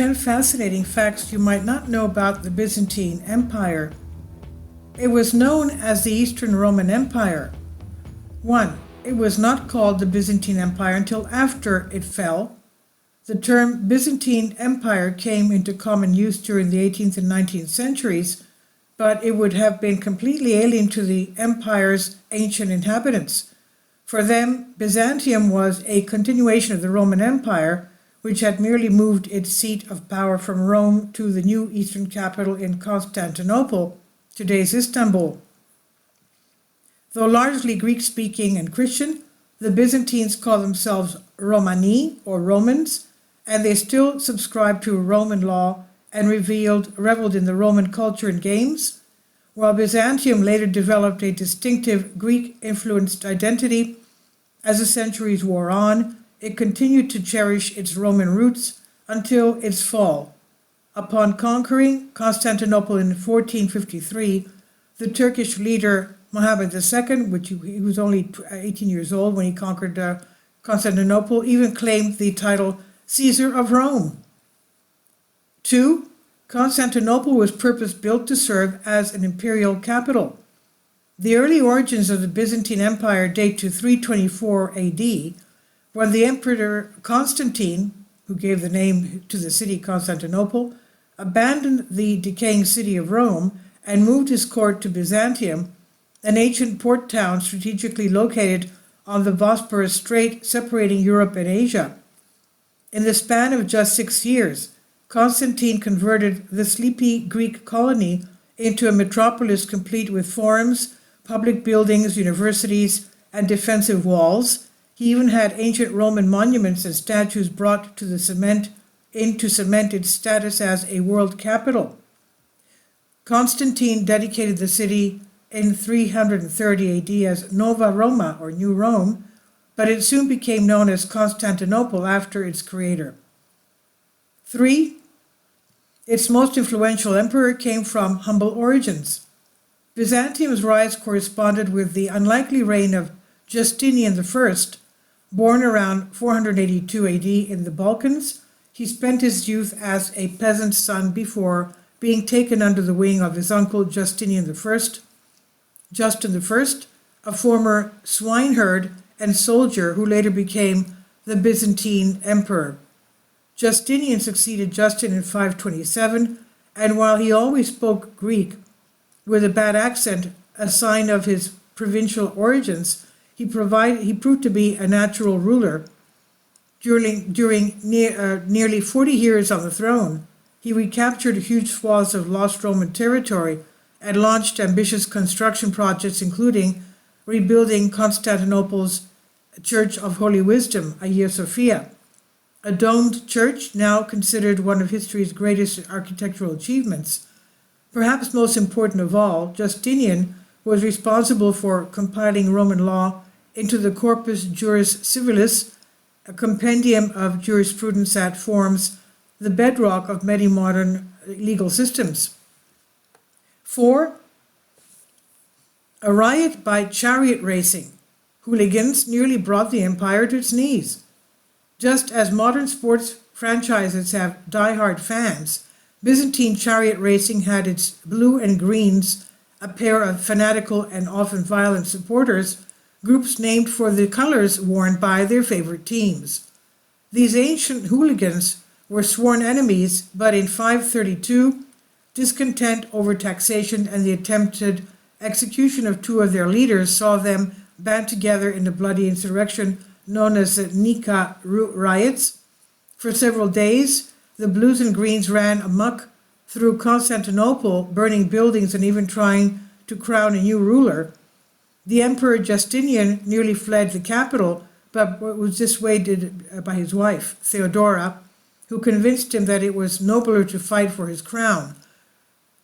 10 fascinating facts you might not know about the Byzantine Empire. It was known as the Eastern Roman Empire. 1. It was not called the Byzantine Empire until after it fell. The term Byzantine Empire came into common use during the 18th and 19th centuries, but it would have been completely alien to the empire's ancient inhabitants. For them, Byzantium was a continuation of the Roman Empire, which had merely moved its seat of power from Rome to the new eastern capital in Constantinople, today's Istanbul. Though largely Greek-speaking and Christian, the Byzantines call themselves Romani, or Romans, and they still subscribe to Roman law and reveled in the Roman culture and games. While Byzantium later developed a distinctive Greek-influenced identity, as the centuries wore on, it continued to cherish its Roman roots until its fall. Upon conquering Constantinople in 1453, the Turkish leader Muhammad II, he was only 18 years old when he conquered Constantinople, even claimed the title Caesar of Rome. 2. Constantinople was purpose-built to serve as an imperial capital. The early origins of the Byzantine Empire date to 324 AD, when the Emperor Constantine, who gave the name to the city Constantinople, abandoned the decaying city of Rome and moved his court to Byzantium, an ancient port town strategically located on the Bosporus Strait separating Europe and Asia. In the span of just 6 years, Constantine converted the sleepy Greek colony into a metropolis complete with forums, public buildings, universities, and defensive walls. He even had ancient Roman monuments and statues brought to cement its status as a world capital. Constantine dedicated the city in 330 AD as Nova Roma, or New Rome, but it soon became known as Constantinople after its creator. 3. Its most influential emperor came from humble origins. Byzantium's rise corresponded with the unlikely reign of Justinian I. Born around 482 AD in the Balkans, he spent his youth as a peasant's son before being taken under the wing of his uncle Justin I, a former swineherd and soldier who later became the Byzantine emperor. Justinian succeeded Justin in 527, and while he always spoke Greek with a bad accent, a sign of his provincial origins, he proved to be a natural ruler. During nearly 40 years on the throne, he recaptured huge swaths of lost Roman territory and launched ambitious construction projects, including rebuilding Constantinople's Church of Holy Wisdom, Hagia Sophia, a domed church now considered one of history's greatest architectural achievements. Perhaps most important of all, Justinian was responsible for compiling Roman law into the Corpus Juris Civilis, a compendium of jurisprudence that forms the bedrock of many modern legal systems. 4. A riot by chariot racing. Hooligans nearly brought the empire to its knees. Just as modern sports franchises have die-hard fans, Byzantine chariot racing had its blue and greens, a pair of fanatical and often violent supporters, groups named for the colors worn by their favorite teams. These ancient hooligans were sworn enemies, but in 532, discontent over taxation and the attempted execution of 2 of their leaders saw them band together in a bloody insurrection known as the Nika riots. For several days, the blues and greens ran amok through Constantinople, burning buildings and even trying to crown a new ruler. The Emperor Justinian nearly fled the capital, but was dissuaded by his wife, Theodora, who convinced him that it was nobler to fight for his crown.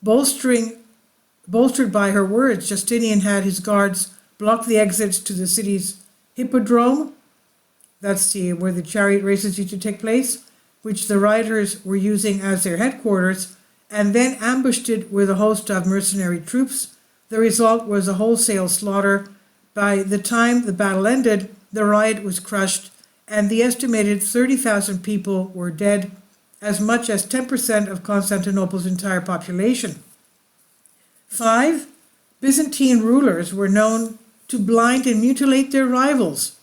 Bolstered by her words, Justinian had his guards block the exits to the city's hippodrome, that's where the chariot races used to take place, which the rioters were using as their headquarters, and then ambushed it with a host of mercenary troops. The result was a wholesale slaughter. By the time the battle ended, the riot was crushed, and the estimated 30,000 people were dead as much as 10% of Constantinople's entire population. 5. Byzantine rulers were known to blind and mutilate their rivals.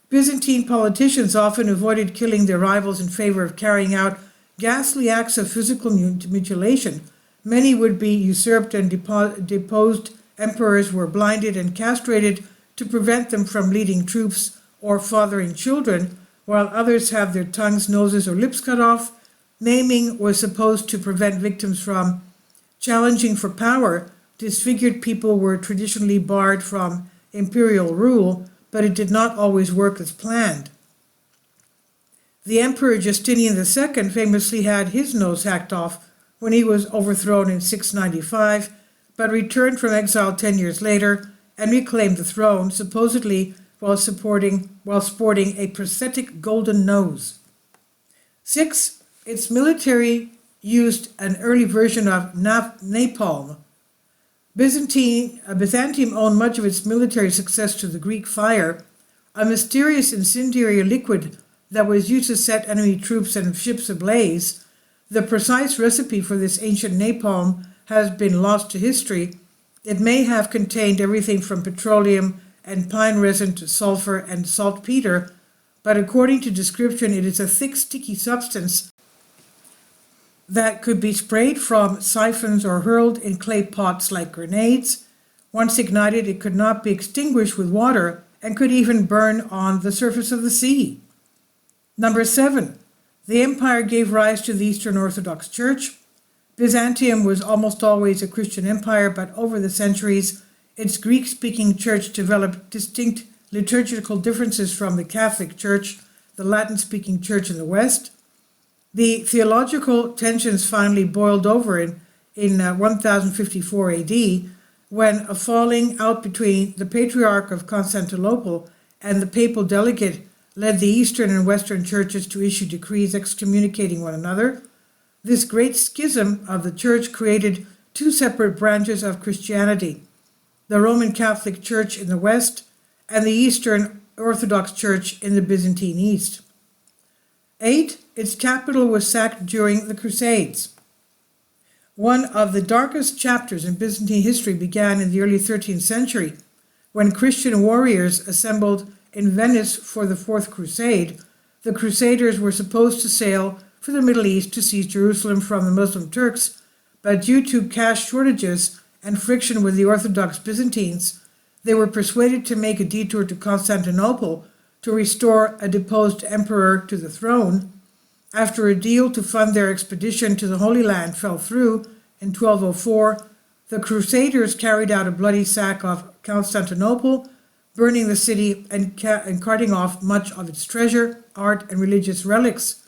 Byzantine politicians often avoided killing their rivals in favor of carrying out ghastly acts of physical mutilation. Many would-be usurped and deposed emperors were blinded and castrated to prevent them from leading troops or fathering children, while others have their tongues, noses, or lips cut off. Maiming was supposed to prevent victims from challenging for power. Disfigured people were traditionally barred from imperial rule, but it did not always work as planned. The Emperor Justinian II famously had his nose hacked off when he was overthrown in 695, but returned from exile 10 years later and reclaimed the throne, supposedly while sporting a prosthetic golden nose. 6. Its military used an early version of napalm. Byzantium owed much of its military success to the Greek fire, a mysterious incendiary liquid that was used to set enemy troops and ships ablaze. The precise recipe for this ancient napalm has been lost to history. It may have contained everything from petroleum and pine resin to sulfur and saltpeter, but according to description, it is a thick, sticky substance that could be sprayed from siphons or hurled in clay pots like grenades. Once ignited, it could not be extinguished with water and could even burn on the surface of the sea. Number 7. The empire gave rise to the Eastern Orthodox Church. Byzantium was almost always a Christian empire, but over the centuries, its Greek-speaking church developed distinct liturgical differences from the Catholic Church, the Latin-speaking church in the West. The theological tensions finally boiled over in 1054 AD, when a falling out between the Patriarch of Constantinople and the papal delegate led the Eastern and Western churches to issue decrees excommunicating one another. This great schism of the church created two separate branches of Christianity: the Roman Catholic Church in the West and the Eastern Orthodox Church in the Byzantine East. 8. Its capital was sacked during the Crusades. One of the darkest chapters in Byzantine history began in the early 13th century, when Christian warriors assembled in Venice for the Fourth Crusade. The Crusaders were supposed to sail for the Middle East to seize Jerusalem from the Muslim Turks, but due to cash shortages and friction with the Orthodox Byzantines, they were persuaded to make a detour to Constantinople to restore a deposed emperor to the throne. After a deal to fund their expedition to the Holy Land fell through in 1204, the Crusaders carried out a bloody sack of Constantinople, burning the city and carting off much of its treasure, art, and religious relics.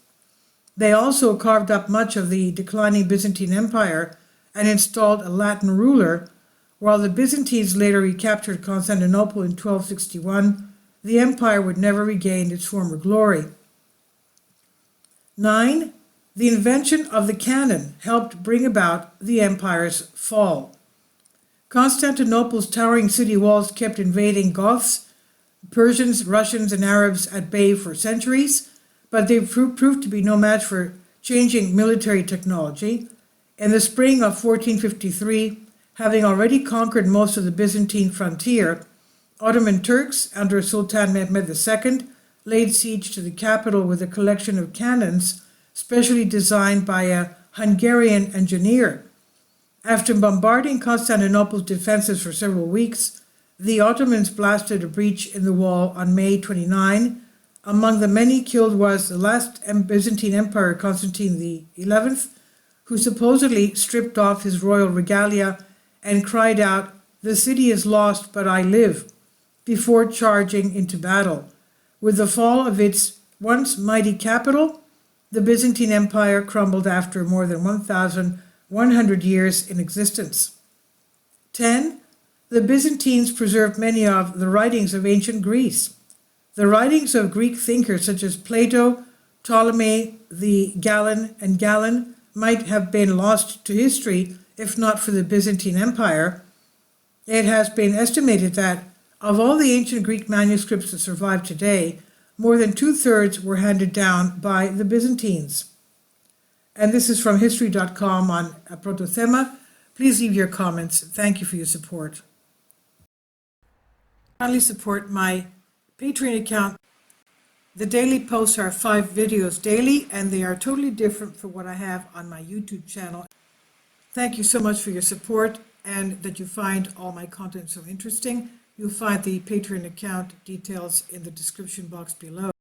They also carved up much of the declining Byzantine Empire and installed a Latin ruler. While the Byzantines later recaptured Constantinople in 1261, the empire would never regain its former glory. 9. The invention of the cannon helped bring about the empire's fall. Constantinople's towering city walls kept invading Goths, Persians, Russians, and Arabs at bay for centuries, but they proved to be no match for changing military technology. In the spring of 1453, having already conquered most of the Byzantine frontier, Ottoman Turks, under Sultan Mehmed II, laid siege to the capital with a collection of cannons specially designed by a Hungarian engineer. After bombarding Constantinople's defenses for several weeks, the Ottomans blasted a breach in the wall on May 29. Among the many killed was the last Byzantine Emperor, Constantine XI, who supposedly stripped off his royal regalia and cried out, "The city is lost, but I live," before charging into battle. With the fall of its once mighty capital, the Byzantine Empire crumbled after more than 1,100 years in existence. 10. The Byzantines preserved many of the writings of ancient Greece. The writings of Greek thinkers such as Plato, Ptolemy, the Galen might have been lost to history if not for the Byzantine Empire. It has been estimated that of all the ancient Greek manuscripts that survive today, more than 2/3 were handed down by the Byzantines. And this is from history.com on Protothema. Please leave your comments. Thank you for your support. Kindly support my Patreon account. The daily posts are 5 videos daily, and they are totally different from what I have on my YouTube channel. Thank you so much for your support and that you find all my content so interesting. You'll find the Patreon account details in the description box below.